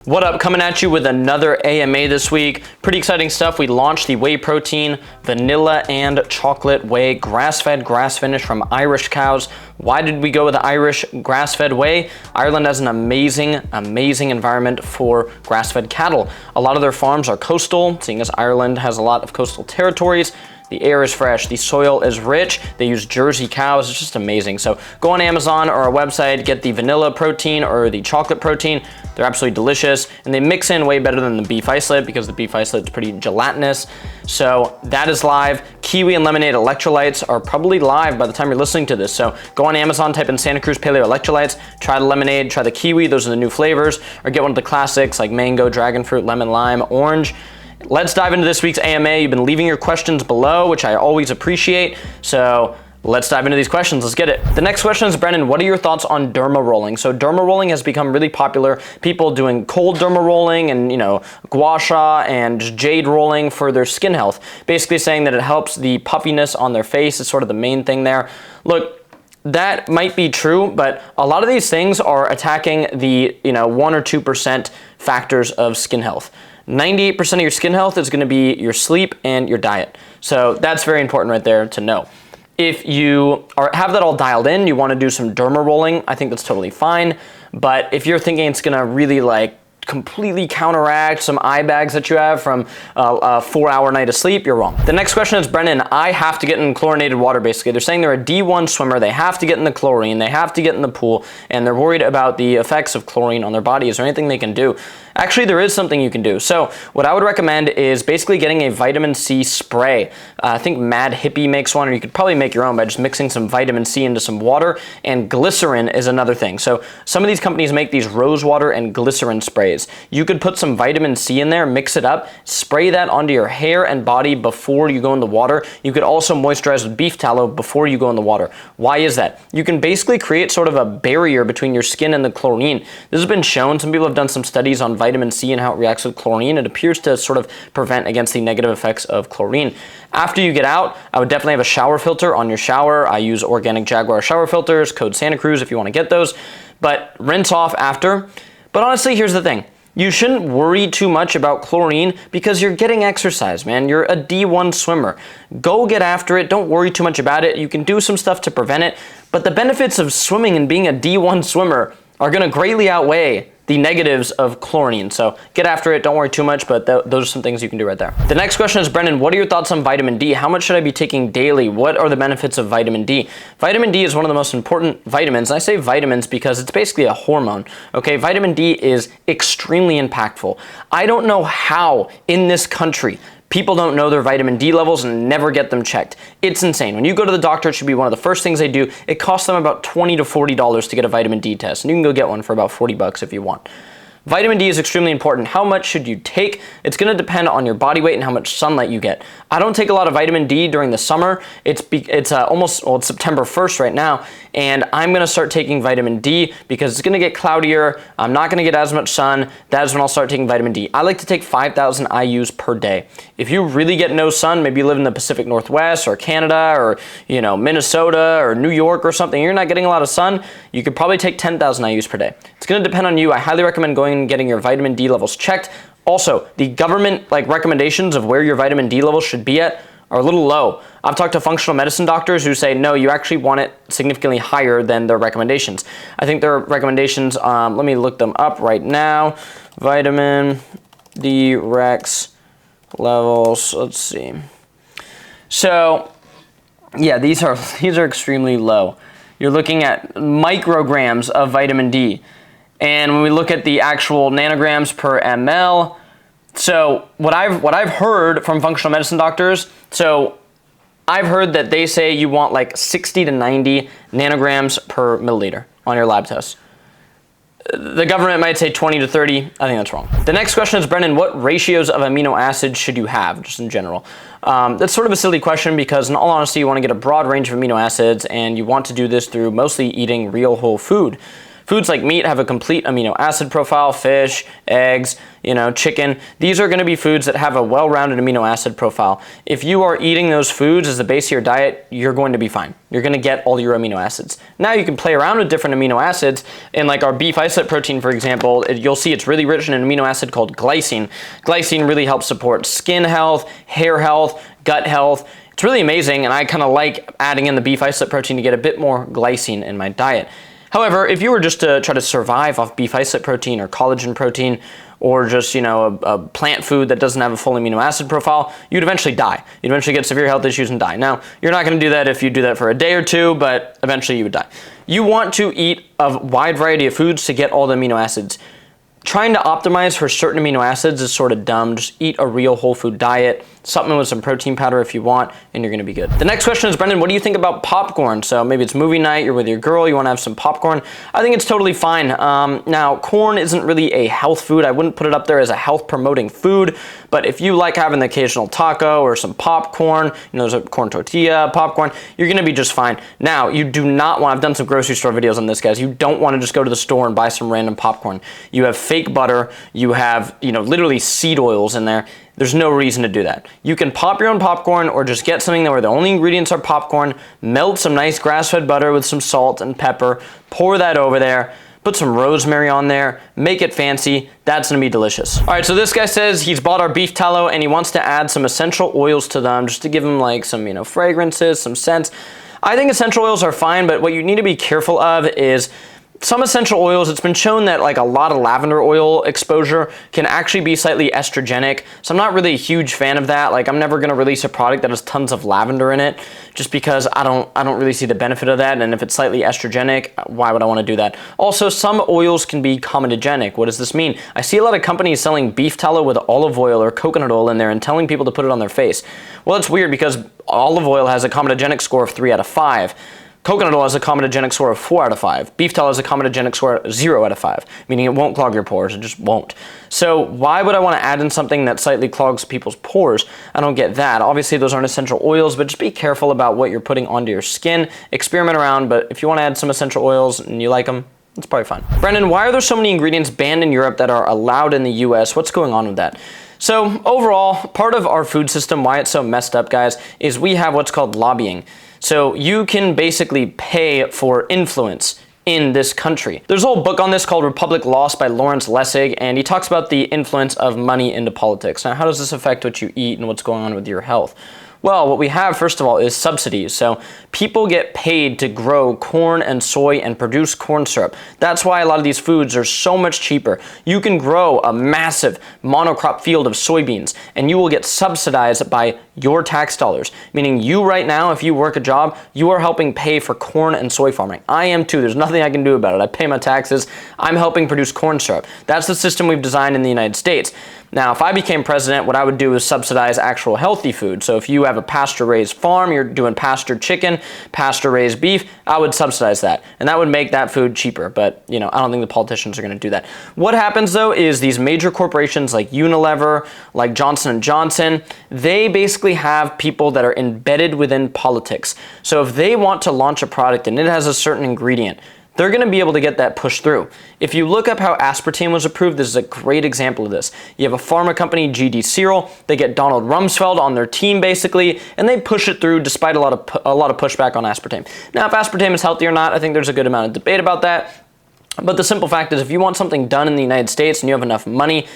What up, coming at you with another AMA this week. Pretty exciting stuff. We launched the whey protein, vanilla and chocolate whey, grass-fed, grass-finished from Irish cows. Why did we go with the Irish grass-fed whey? Ireland has an amazing environment for grass-fed cattle. A lot of their farms are coastal, seeing as Ireland has a lot of coastal territories. The air is fresh, the soil is rich, they use Jersey cows, it's just amazing. So go on Amazon or our website, get the vanilla protein or the chocolate protein. They're absolutely delicious, and they mix in way better than the beef isolate because the beef isolate is pretty gelatinous. So that is live. Kiwi and lemonade electrolytes are probably live by the time you're listening to this. So go on Amazon, type in Santa Cruz Paleo electrolytes, try the lemonade, try the kiwi, those are the new flavors, or get one of the classics like mango, dragon fruit, lemon, lime, orange. Let's dive into this week's AMA. You've been leaving your questions below, which I always appreciate. So let's dive into these questions. Let's get it. The next question is, Brennan, what are your thoughts on dermarolling? So dermarolling has become really popular. People doing cold dermarolling and, gua sha and jade rolling for their skin health. Basically saying that it helps the puffiness on their face is sort of the main thing there. Look, that might be true, but a lot of these things are attacking the 1 or 2% factors of skin health. 98% of your skin health is going to be your sleep and your diet. So that's very important right there to know. If you have that all dialed in, you want to do some dermarolling, I think that's totally fine. But if you're thinking it's going to really completely counteract some eye bags that you have from a 4-hour night of sleep, you're wrong. The next question is, Brennan, I have to get in chlorinated water basically. They're saying they're a D1 swimmer, they have to get in the chlorine, they have to get in the pool, and they're worried about the effects of chlorine on their body. Is there anything they can do? Actually, there is something you can do. So what I would recommend is basically getting a vitamin C spray. I think Mad Hippie makes one, or you could probably make your own by just mixing some vitamin C into some water, and glycerin is another thing. So some of these companies make these rose water and glycerin sprays. You could put some vitamin C in there, mix it up, spray that onto your hair and body before you go in the water. You could also moisturize with beef tallow before you go in the water. Why is that? You can basically create sort of a barrier between your skin and the chlorine. This has been shown. Some people have done some studies on vitamin C and how it reacts with chlorine. It appears to sort of prevent against the negative effects of chlorine. After you get out, I would definitely have a shower filter on your shower. I use organic Jaguar shower filters, code Santa Cruz if you want to get those, but rinse off after. But honestly, here's the thing. You shouldn't worry too much about chlorine because you're getting exercise, man. You're a D1 swimmer. Go get after it. Don't worry too much about it. You can do some stuff to prevent it, but the benefits of swimming and being a D1 swimmer are going to greatly outweigh the negatives of chlorine. So get after it, don't worry too much, but those are some things you can do right there. The next question is, Brendan, what are your thoughts on vitamin D? How much should I be taking daily? What are the benefits of vitamin D? Vitamin D is one of the most important vitamins. And I say vitamins because it's basically a hormone, okay? Vitamin D is extremely impactful. I don't know how in this country people don't know their vitamin D levels and never get them checked. It's insane. When you go to the doctor, it should be one of the first things they do. It costs them about $20 to $40 to get a vitamin D test, and you can go get one for about 40 bucks if you want. Vitamin D is extremely important. How much should you take? It's going to depend on your body weight and how much sunlight you get. I don't take a lot of vitamin D during the summer. It's September 1st right now, and I'm going to start taking vitamin D because it's going to get cloudier. I'm not going to get as much sun. That is when I'll start taking vitamin D. I like to take 5,000 IUs per day. If you really get no sun, maybe you live in the Pacific Northwest or Canada or Minnesota or New York or something, you're not getting a lot of sun, you could probably take 10,000 IUs per day. It's going to depend on you. I highly recommend going and getting your vitamin D levels checked. Also, the government recommendations of where your vitamin D levels should be at are a little low. I've talked to functional medicine doctors who say, no, you actually want it significantly higher than their recommendations. I think their recommendations, let me look them up right now. Vitamin D Rex levels, let's see. So, yeah, these are extremely low. You're looking at micrograms of vitamin D. And when we look at the actual nanograms per ml, so what I've heard from functional medicine doctors, so I've heard that they say you want 60 to 90 nanograms per milliliter on your lab test. The government might say 20 to 30. I think that's wrong. The next question is, Brendan, what ratios of amino acids should you have, just in general? That's sort of a silly question because, in all honesty, you want to get a broad range of amino acids, and you want to do this through mostly eating real whole food. Foods like meat have a complete amino acid profile, fish, eggs, chicken. These are going to be foods that have a well-rounded amino acid profile. If you are eating those foods as the base of your diet, you're going to be fine. You're going to get all your amino acids. Now you can play around with different amino acids, and like our beef isolate protein, for example, you'll see it's really rich in an amino acid called glycine. Glycine really helps support skin health, hair health, gut health. It's really amazing, and I kind of like adding in the beef isolate protein to get a bit more glycine in my diet. However, if you were just to try to survive off beef isolate protein or collagen protein, or just, a plant food that doesn't have a full amino acid profile, you'd eventually die. You'd eventually get severe health issues and die. Now, you're not going to do that if you do that for a day or two, but eventually you would die. You want to eat a wide variety of foods to get all the amino acids. Trying to optimize for certain amino acids is sort of dumb. Just eat a real whole food diet, supplement with some protein powder if you want, and you're gonna be good. The next question is, Brendan, what do you think about popcorn? So maybe it's movie night, you're with your girl, you wanna have some popcorn. I think it's totally fine. Now, corn isn't really a health food. I wouldn't put it up there as a health promoting food, but if you like having the occasional taco or some popcorn, there's a corn tortilla, popcorn, you're gonna be just fine. Now, you do not want, I've done some grocery store videos on this, guys. You don't wanna just go to the store and buy some random popcorn. You have fake butter, you have, literally seed oils in there. There's no reason to do that. You can pop your own popcorn or just get something where the only ingredients are popcorn, melt some nice grass-fed butter with some salt and pepper, pour that over there, put some rosemary on there, make it fancy. That's gonna be delicious. All right, so this guy says he's bought our beef tallow and he wants to add some essential oils to them just to give him like some, fragrances, some scents. I think essential oils are fine, but what you need to be careful of is some essential oils, it's been shown that like a lot of lavender oil exposure can actually be slightly estrogenic. So I'm not really a huge fan of that. Like I'm never gonna release a product that has tons of lavender in it just because I don't really see the benefit of that. And if it's slightly estrogenic, why would I wanna do that? Also, some oils can be comedogenic. What does this mean? I see a lot of companies selling beef tallow with olive oil or coconut oil in there and telling people to put it on their face. Well, it's weird because olive oil has a comedogenic score of 3 out of 5. Coconut oil has a comedogenic score of 4 out of 5. Beef tallow has a comedogenic score of 0 out of 5, meaning it won't clog your pores, it just won't. So why would I want to add in something that slightly clogs people's pores? I don't get that. Obviously those aren't essential oils, but just be careful about what you're putting onto your skin. Experiment around, but if you want to add some essential oils and you like them, it's probably fine. Brendan, why are there so many ingredients banned in Europe that are allowed in the US? What's going on with that? So overall, part of our food system, why it's so messed up, guys, is we have what's called lobbying. So you can basically pay for influence in this country. There's a whole book on this called Republic Lost by Lawrence Lessig, and he talks about the influence of money into politics. Now, how does this affect what you eat and what's going on with your health? Well, what we have, first of all, is subsidies. So people get paid to grow corn and soy and produce corn syrup. That's why a lot of these foods are so much cheaper. You can grow a massive monocrop field of soybeans and you will get subsidized by your tax dollars. Meaning you right now, if you work a job, you are helping pay for corn and soy farming. I am too. There's nothing I can do about it. I pay my taxes. I'm helping produce corn syrup. That's the system we've designed in the United States. Now, if I became president, what I would do is subsidize actual healthy food. So if you have a pasture-raised farm, you're doing pasture chicken, pasture-raised beef, I would subsidize that. And that would make that food cheaper. But, I don't think the politicians are going to do that. What happens, though, is these major corporations like Unilever, like Johnson & Johnson, they basically have people that are embedded within politics. So if they want to launch a product and it has a certain ingredient, they're going to be able to get that pushed through. If you look up how aspartame was approved, this is a great example of this. You have a pharma company, GD Searle, they get Donald Rumsfeld on their team basically, and they push it through despite a lot of pushback on aspartame. Now, if aspartame is healthy or not, I think there's a good amount of debate about that. But the simple fact is, if you want something done in the United States and you have enough money,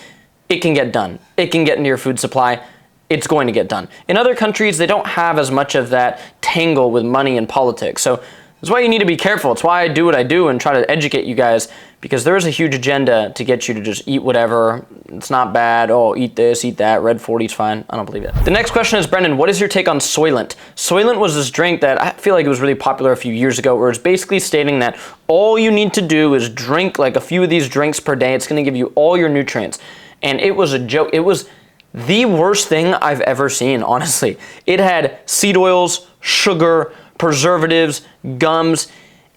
it can get done. It can get into your food supply. It's going to get done. In other countries, they don't have as much of that tangle with money and politics. So that's why you need to be careful. It's why I do what I do and try to educate you guys, because there is a huge agenda to get you to just eat whatever. It's not bad. Oh, eat this, eat that. Red 40's fine. I don't believe it. The next question is, Brendan, what is your take on Soylent? Soylent was this drink that I feel like it was really popular a few years ago, where it's basically stating that all you need to do is drink like a few of these drinks per day. It's going to give you all your nutrients. And it was a joke. It was the worst thing I've ever seen, honestly. It had seed oils, sugar, preservatives, gums.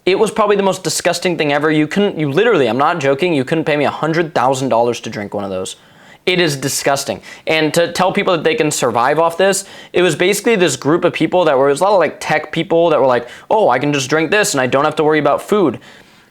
It was probably the most disgusting thing ever. You literally, I'm not joking, you couldn't pay me $100,000 to drink one of those. It is disgusting. And to tell people that they can survive off this, it was basically this group of people that were, it was a lot of like tech people that were like, oh, I can just drink this and I don't have to worry about food.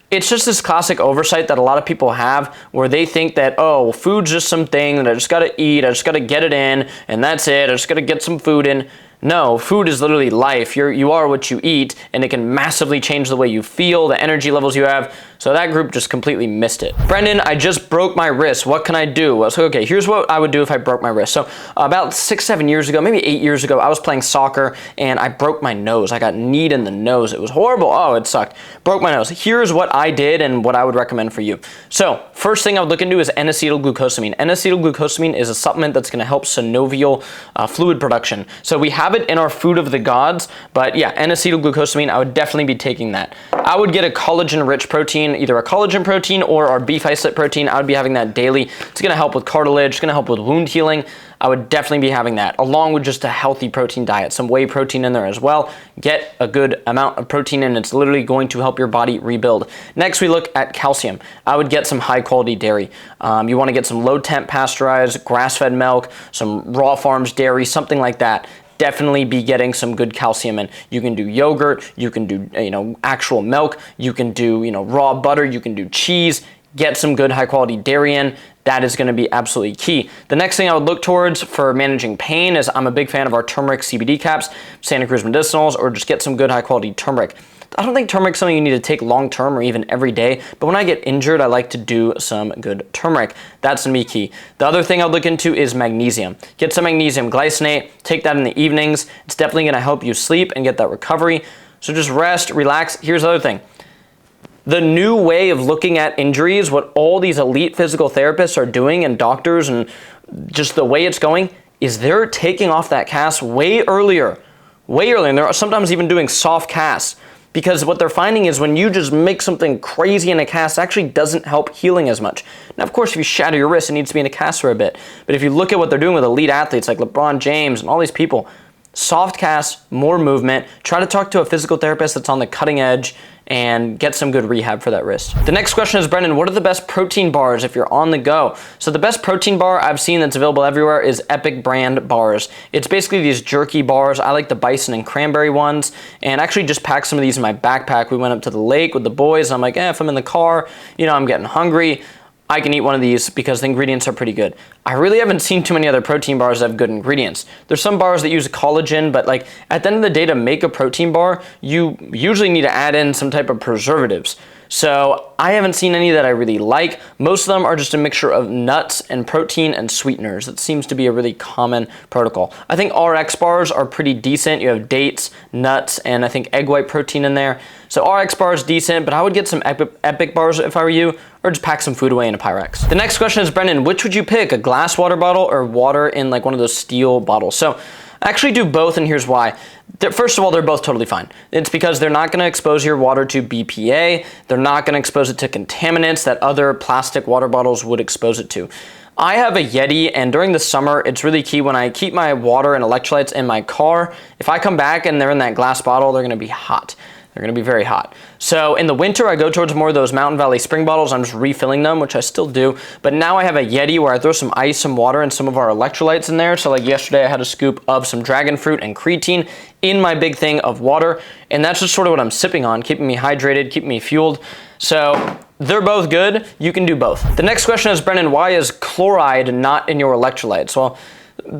It's just this classic oversight that a lot of people have where they think that, oh, food's just something that I just gotta eat, I just gotta get it in, and that's it, I just gotta get some food in. No, food is literally life. You are what you eat, and it can massively change the way you feel, the energy levels you have. So that group just completely missed it. Brendan, I just broke my wrist. What can I do? So, okay, here's what I would do if I broke my wrist. So about 6-7 years ago, maybe 8 years ago, I was playing soccer and I broke my nose. I got kneed in the nose. It was horrible. Oh, it sucked. Broke my nose. Here's what I did and what I would recommend for you. So first thing I would look into is N-acetylglucosamine. N-acetylglucosamine is a supplement that's going to help synovial fluid production. So we have it in our food of the gods, but yeah, N-acetylglucosamine, I would definitely be taking that. I would get a collagen-rich protein, either a collagen protein or our beef isolate protein. I would be having that daily. It's going to help with cartilage. It's going to help with wound healing. I would definitely be having that, along with just a healthy protein diet. Some whey protein in there as well. Get a good amount of protein in. It's literally going to help your body rebuild. Next, we look at calcium. I would get some high-quality dairy. You want to get some low-temp pasteurized, grass-fed milk, some raw farms dairy, something like that. Definitely be getting some good calcium in. You can do yogurt, you can do actual milk, you can do raw butter, you can do cheese. Get some good high quality dairy in. That is going to be absolutely key. The next thing I would look towards for managing pain is I'm a big fan of our turmeric CBD caps, santacruzmedicinals, or just get some good high quality turmeric. I don't think turmeric is something you need to take long term or even every day, but when I get injured, I like to do some good turmeric. That's going to be key. The other thing I'll look into is magnesium. Get some magnesium glycinate, take that in the evenings. It's definitely going to help you sleep and get that recovery. So just rest, relax. Here's the other thing. The new way of looking at injuries, what all these elite physical therapists are doing and doctors and just the way it's going, is they're taking off that cast way earlier. And they're sometimes even doing soft casts. Because what they're finding is when you just make something crazy in a cast, it actually doesn't help healing as much. Now, of course, if you shatter your wrist, it needs to be in a cast for a bit. But if you look at what they're doing with elite athletes like LeBron James and all these people, soft casts, more movement, try to talk to a physical therapist that's on the cutting edge and get some good rehab for that wrist. The next question is, Brendan, what are the best protein bars if you're on the go? So the best protein bar I've seen that's available everywhere is Epic brand bars. It's basically these jerky bars. I like the bison and cranberry ones, and actually just packed some of these in my backpack. We went up to the lake with the boys, and I'm like, if I'm in the car, I'm getting hungry, I can eat one of these because the ingredients are pretty good. I really haven't seen too many other protein bars that have good ingredients. There's some bars that use collagen, but like at the end of the day, to make a protein bar, you usually need to add in some type of preservatives. So I haven't seen any that I really like. Most of them are just a mixture of nuts and protein and sweeteners. It seems to be a really common protocol. I think RX bars are pretty decent. You have dates, nuts, and I think egg white protein in there. So RX bars decent, but I would get some Epic bars if I were you, or just pack some food away in a Pyrex. The next question is, Brendan, which would you pick, a glass water bottle or water in like one of those steel bottles? So I actually do both, and here's why. First of all, they're both totally fine. It's because they're not going to expose your water to BPA. They're not going to expose it to contaminants that other plastic water bottles would expose it to. I have a Yeti, and during the summer, it's really key when I keep my water and electrolytes in my car. If I come back and they're in that glass bottle, they're going to be hot. They're going to be very hot. So in the winter, I go towards more of those Mountain Valley spring bottles. I'm just refilling them, which I still do. But now I have a Yeti where I throw some ice, some water, and some of our electrolytes in there. So like yesterday, I had a scoop of some dragon fruit and creatine in my big thing of water. And that's just sort of what I'm sipping on, keeping me hydrated, keeping me fueled. So they're both good. You can do both. The next question is, Brendan, why is chloride not in your electrolytes? Well,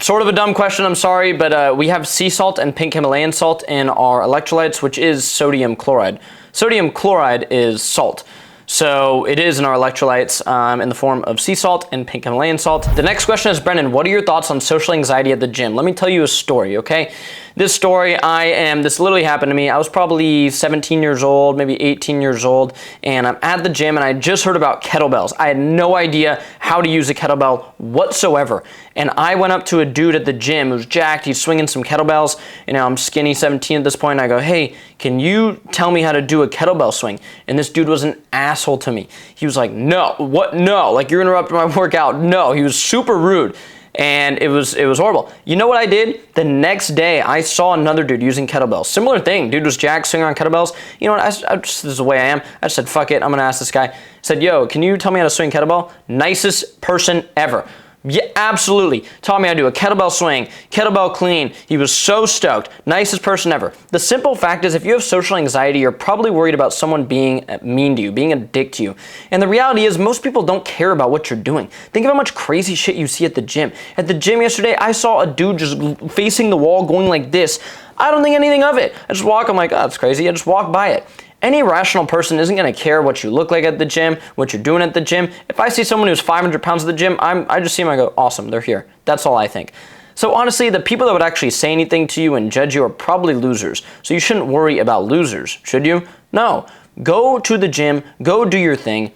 sort of a dumb question, I'm sorry, but we have sea salt and pink Himalayan salt in our electrolytes, which is sodium chloride. Sodium chloride is salt. So it is in our electrolytes in the form of sea salt and pink Himalayan salt. The next question is, Brendan, what are your thoughts on social anxiety at the gym? Let me tell you a story, okay? This story, this literally happened to me. I was probably 17 years old, maybe 18 years old, and I'm at the gym and I just heard about kettlebells. I had no idea how to use a kettlebell whatsoever. And I went up to a dude at the gym who was jacked. He's swinging some kettlebells. I'm skinny, 17 at this point. And I go, hey, can you tell me how to do a kettlebell swing? And this dude was an asshole to me. He was like, no, what? No, like you're interrupting my workout. No, he was super rude. And it was horrible. You know what I did? The next day, I saw another dude using kettlebells. Similar thing. Dude was jacked, swinging on kettlebells. You know what? This is the way I am. I just said, fuck it. I'm going to ask this guy. I said, yo, can you tell me how to swing kettlebell? Nicest person ever. Yeah, absolutely. Taught me how to do a kettlebell swing, kettlebell clean. He was so stoked. Nicest person ever. The simple fact is if you have social anxiety, you're probably worried about someone being mean to you, being a dick to you. And the reality is most people don't care about what you're doing. Think of how much crazy shit you see at the gym. At the gym yesterday, I saw a dude just facing the wall going like this. I don't think anything of it. I just walk, I'm like, oh, that's crazy. I just walk by it. Any rational person isn't going to care what you look like at the gym, what you're doing at the gym. If I see someone who's 500 pounds at the gym, I just see them, I go, awesome, they're here. That's all I think. So honestly, the people that would actually say anything to you and judge you are probably losers. So you shouldn't worry about losers, should you? No. Go to the gym, go do your thing.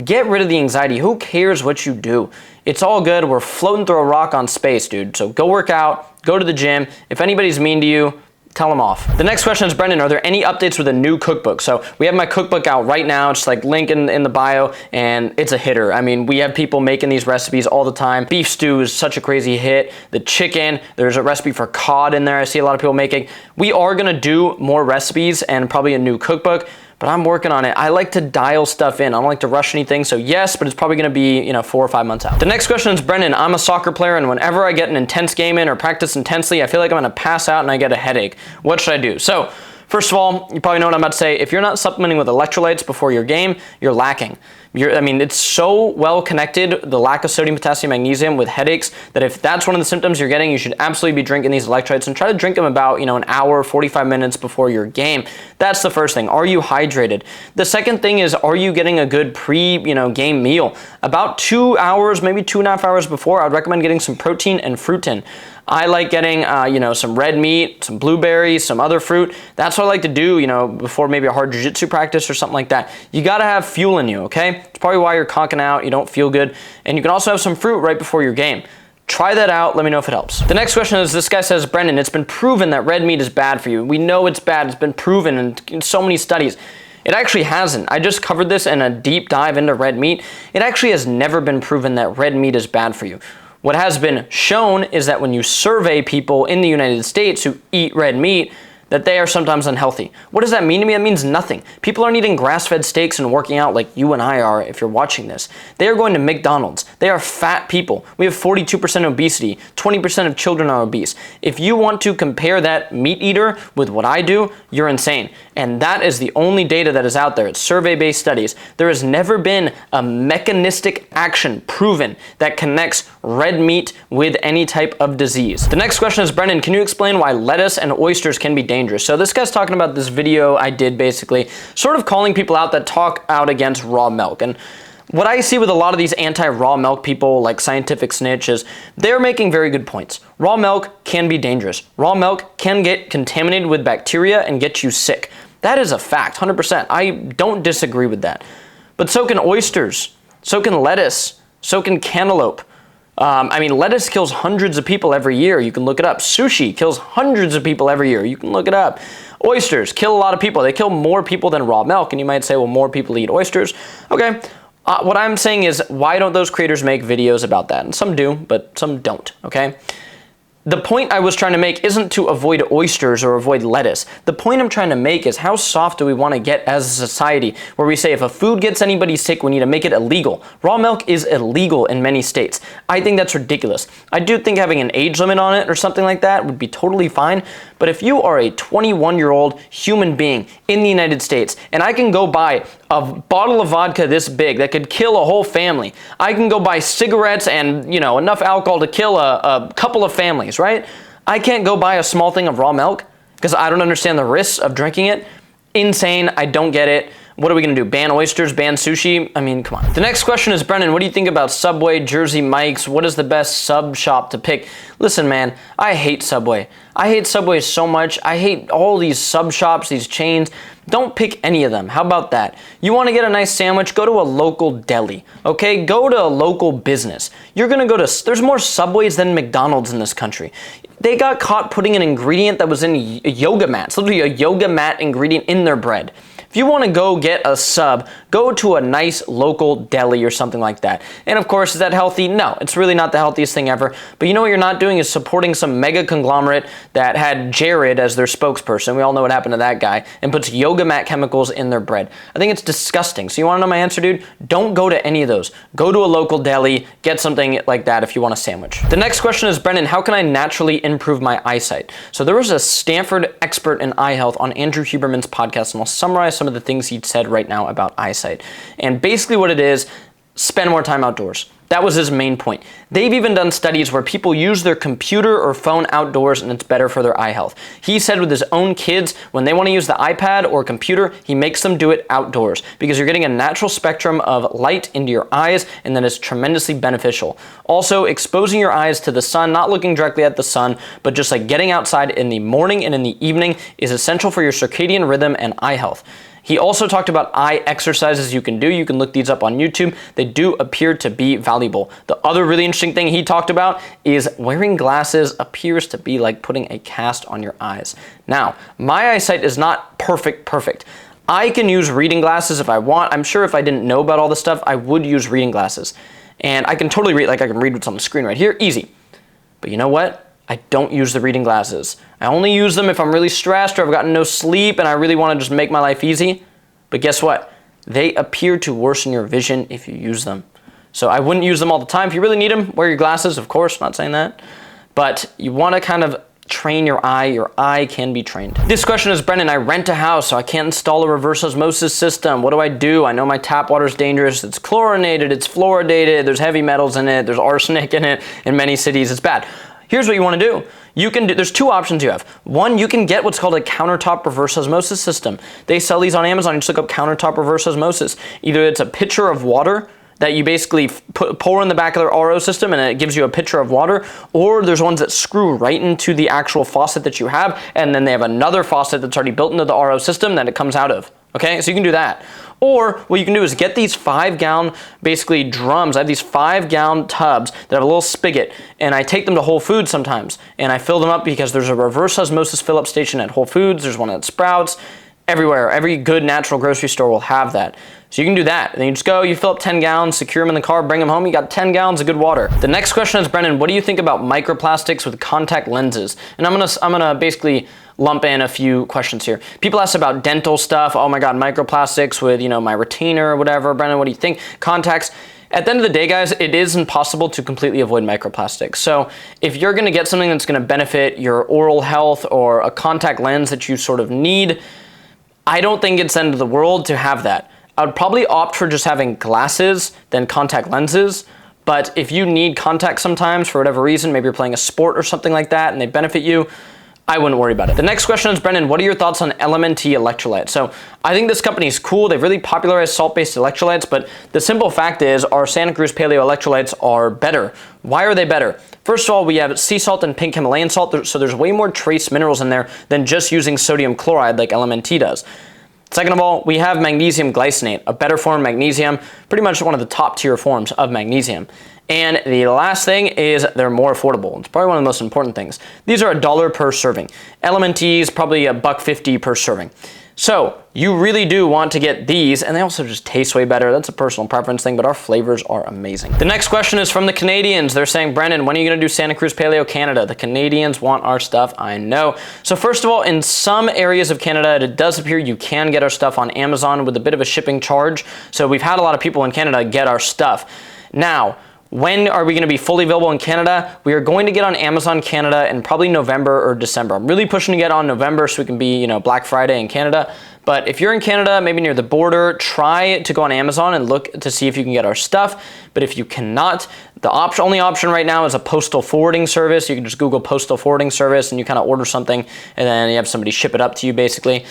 Get rid of the anxiety. Who cares what you do? It's all good. We're floating through a rock on space, dude. So go work out, go to the gym. If anybody's mean to you, tell them off. The next question is, Brendan, are there any updates with a new cookbook? So we have my cookbook out right now. It's like link in the bio, and it's a hitter. I mean, we have people making these recipes all the time. Beef stew is such a crazy hit. The chicken, there's a recipe for cod in there. I see a lot of people making. We are gonna do more recipes and probably a new cookbook, but I'm working on it. I like to dial stuff in. I don't like to rush anything, so yes, but it's probably gonna be, 4 or 5 months out. The next question is, Brendan, I'm a soccer player, and whenever I get an intense game in or practice intensely, I feel like I'm gonna pass out and I get a headache. What should I do? So, first of all, you probably know what I'm about to say. If you're not supplementing with electrolytes before your game, you're lacking. It's so well connected, the lack of sodium, potassium, magnesium with headaches, that if that's one of the symptoms you're getting, you should absolutely be drinking these electrolytes, and try to drink them about, an hour, 45 minutes before your game. That's the first thing. Are you hydrated? The second thing is, are you getting a good game meal? About 2 hours, maybe 2.5 hours before, I'd recommend getting some protein and fruit in. I like getting, some red meat, some blueberries, some other fruit. That's what I like to do, before maybe a hard jiu-jitsu practice or something like that. You gotta have fuel in you, okay? It's probably why you're conking out, you don't feel good. And you can also have some fruit right before your game. Try that out, let me know if it helps. The next question is, this guy says, Brendan, it's been proven that red meat is bad for you. We know it's bad, it's been proven in so many studies. It actually hasn't. I just covered this in a deep dive into red meat. It actually has never been proven that red meat is bad for you. What has been shown is that when you survey people in the United States who eat red meat, that they are sometimes unhealthy. What does that mean to me? That means nothing. People aren't eating grass-fed steaks and working out like you and I are if you're watching this. They are going to McDonald's. They are fat people. We have 42% obesity. 20% of children are obese. If you want to compare that meat eater with what I do, you're insane. And that is the only data that is out there. It's survey-based studies. There has never been a mechanistic action proven that connects red meat with any type of disease. The next question is, Brendan, can you explain why lettuce and oysters can be dangerous? So this guy's talking about this video I did, basically sort of calling people out that talk out against raw milk. And what I see with a lot of these anti-raw milk people, like Scientific Snitch, is they're making very good points. Raw milk can be dangerous. Raw milk can get contaminated with bacteria and get you sick. That is a fact, 100%. I don't disagree with that. But so can oysters, so can lettuce, so can cantaloupe. Lettuce kills hundreds of people every year. You can look it up. Sushi kills hundreds of people every year. You can look it up. Oysters kill a lot of people. They kill more people than raw milk. And you might say, well, more people eat oysters. Okay. What I'm saying is, why don't those creators make videos about that? And some do, but some don't, okay? The point I was trying to make isn't to avoid oysters or avoid lettuce. The point I'm trying to make is, how soft do we want to get as a society, where we say if a food gets anybody sick, we need to make it illegal. Raw milk is illegal in many states. I think that's ridiculous. I do think having an age limit on it or something like that would be totally fine, but if you are a 21-year-old human being in the United States, and I can go buy a bottle of vodka this big that could kill a whole family. I can go buy cigarettes and, enough alcohol to kill a couple of families, right? I can't go buy a small thing of raw milk because I don't understand the risks of drinking it. Insane. I don't get it. What are we going to do? Ban oysters? Ban sushi? I mean, come on. The next question is, Brendan, what do you think about Subway, Jersey Mike's? What is the best sub shop to pick? Listen, man, I hate Subway. I hate Subway so much. I hate all these sub shops, these chains. Don't pick any of them. How about that? You want to get a nice sandwich? Go to a local deli, okay? Go to a local business. You're going to go to, there's more Subways than McDonald's in this country. They got caught putting an ingredient that was in a yoga mat. It's literally a yoga mat ingredient in their bread. If you want to go get a sub, go to a nice local deli or something like that. And of course, is that healthy? No, it's really not the healthiest thing ever. But you know what you're not doing is supporting some mega conglomerate that had Jared as their spokesperson. We all know what happened to that guy, and puts yoga mat chemicals in their bread. I think it's disgusting. So you want to know my answer, dude? Don't go to any of those. Go to a local deli, get something like that if you want a sandwich. The next question is, Brendan, how can I naturally improve my eyesight? So there was a Stanford expert in eye health on Andrew Huberman's podcast, and I'll summarize some of the things he said right now about eyesight. And basically what it is, spend more time outdoors. That was his main point. They've even done studies where people use their computer or phone outdoors and it's better for their eye health. He said with his own kids, when they want to use the iPad or computer, he makes them do it outdoors because you're getting a natural spectrum of light into your eyes, and that is tremendously beneficial. Also, exposing your eyes to the sun, not looking directly at the sun, but just like getting outside in the morning and in the evening is essential for your circadian rhythm and eye health. He also talked about eye exercises you can do. You can look these up on YouTube. They do appear to be valuable. The other really interesting thing he talked about is wearing glasses appears to be like putting a cast on your eyes. Now, my eyesight is not perfect. I can use reading glasses if I want. I'm sure if I didn't know about all this stuff, I would use reading glasses. And I can totally read, like I can read what's on the screen right here, easy. But you know what? I don't use the reading glasses. I only use them if I'm really stressed or I've gotten no sleep and I really want to just make my life easy. But guess what? They appear to worsen your vision if you use them. So I wouldn't use them all the time. If you really need them, wear your glasses, of course, not saying that. But you want to kind of train your eye can be trained. This question is, Brendan, I rent a house, so I can't install a reverse osmosis system. What do I do? I know my tap water is dangerous. It's chlorinated, it's fluoridated, there's heavy metals in it, there's arsenic in it. In many cities, it's bad. Here's what you want to do. There's two options you have. One, you can get what's called a countertop reverse osmosis system. They sell these on Amazon. You just look up countertop reverse osmosis. Either it's a pitcher of water that you basically pour in the back of their RO system and it gives you a pitcher of water, or there's ones that screw right into the actual faucet that you have, and then they have another faucet that's already built into the RO system that it comes out of. Okay, so you can do that. Or what you can do is get these 5-gallon basically drums. I have these 5-gallon tubs that have a little spigot, and I take them to Whole Foods sometimes, and I fill them up because there's a reverse osmosis fill-up station at Whole Foods. There's one at Sprouts. Everywhere, every good natural grocery store will have that. So you can do that. And then you just go, you fill up 10 gallons, secure them in the car, bring them home, you got 10 gallons of good water. The next question is, Brendan, what do you think about microplastics with contact lenses? And I'm gonna basically lump in a few questions here. People ask about dental stuff. Oh my God, microplastics with, my retainer or whatever. Brendan, what do you think? Contacts. At the end of the day, guys, it is impossible to completely avoid microplastics. So if you're gonna get something that's gonna benefit your oral health or a contact lens that you sort of need, I don't think it's the end of the world to have that. I would probably opt for just having glasses than contact lenses. But if you need contacts sometimes for whatever reason, maybe you're playing a sport or something like that and they benefit you, I wouldn't worry about it. The next question is, Brendan, what are your thoughts on LMNT electrolyte? So I think this company is cool. They've really popularized salt-based electrolytes, but the simple fact is our Santa Cruz Paleo electrolytes are better. Why are they better? First of all, we have sea salt and pink Himalayan salt, so there's way more trace minerals in there than just using sodium chloride like LMNT does. Second of all, we have magnesium glycinate, a better form of magnesium, pretty much one of the top tier forms of magnesium. And the last thing is they're more affordable. It's probably one of the most important things. These are $1 per serving. LMNT is probably $1.50 per serving. So you really do want to get these, and they also just taste way better. That's a personal preference thing, but our flavors are amazing. The next question is from the Canadians. They're saying, Brendan, when are you gonna do Santa Cruz Paleo Canada? The Canadians want our stuff, I know. So first of all, in some areas of Canada, it does appear you can get our stuff on Amazon with a bit of a shipping charge. So we've had a lot of people in Canada get our stuff. Now, when are we going to be fully available in Canada? We are going to get on Amazon Canada in probably November or December. I'm really pushing to get on November so we can be, Black Friday in Canada. But if you're in Canada, maybe near the border, try to go on Amazon and look to see if you can get our stuff. But if you cannot, the only option right now is a postal forwarding service. You can just Google postal forwarding service and you kind of order something and then you have somebody ship it up to you basically.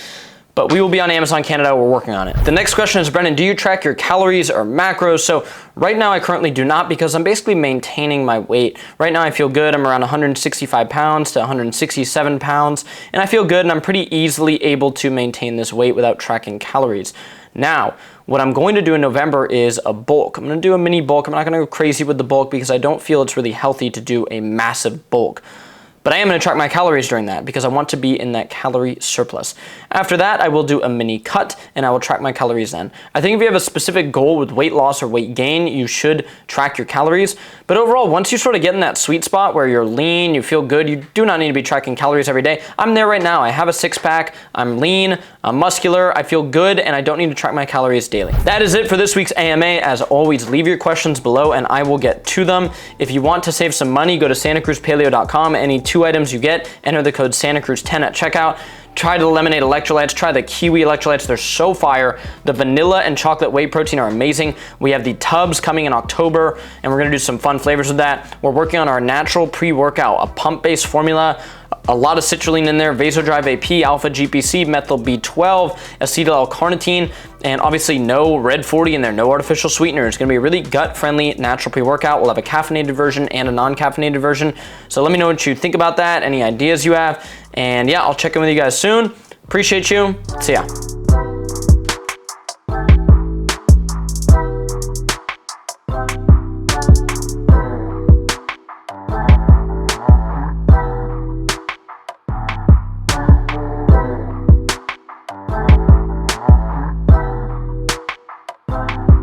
But we will be on Amazon Canada, we're working on it. The next question is, Brendan, do you track your calories or macros? So right now I currently do not because I'm basically maintaining my weight. Right now I feel good, I'm around 165 pounds to 167 pounds, and I feel good and I'm pretty easily able to maintain this weight without tracking calories. Now, what I'm going to do in November is a bulk. I'm gonna do a mini bulk. I'm not gonna go crazy with the bulk because I don't feel it's really healthy to do a massive bulk. but I am gonna track my calories during that because I want to be in that calorie surplus. After that, I will do a mini cut and I will track my calories then. I think if you have a specific goal with weight loss or weight gain, you should track your calories. But overall, once you sort of get in that sweet spot where you're lean, you feel good, you do not need to be tracking calories every day. I'm there right now. I have a six pack, I'm lean, I'm muscular, I feel good, and I don't need to track my calories daily. That is it for this week's AMA. As always, leave your questions below and I will get to them. If you want to save some money, go to santacruzpaleo.com. Any 2 items you get, enter the code SantaCruz10 at checkout. Try the lemonade electrolytes, try the kiwi electrolytes, they're so fire. The vanilla and chocolate whey protein are amazing. We have the tubs coming in October, and we're gonna do some fun flavors with that. We're working on our natural pre-workout, a pump-based formula, a lot of citrulline in there, vasodrive AP, alpha GPC, methyl B12, acetyl L-carnitine, and obviously no red 40 in there, no artificial sweetener. It's gonna be a really gut-friendly natural pre-workout. We'll have a caffeinated version and a non-caffeinated version. So let me know what you think about that, any ideas you have, and yeah, I'll check in with you guys soon. Appreciate you, see ya.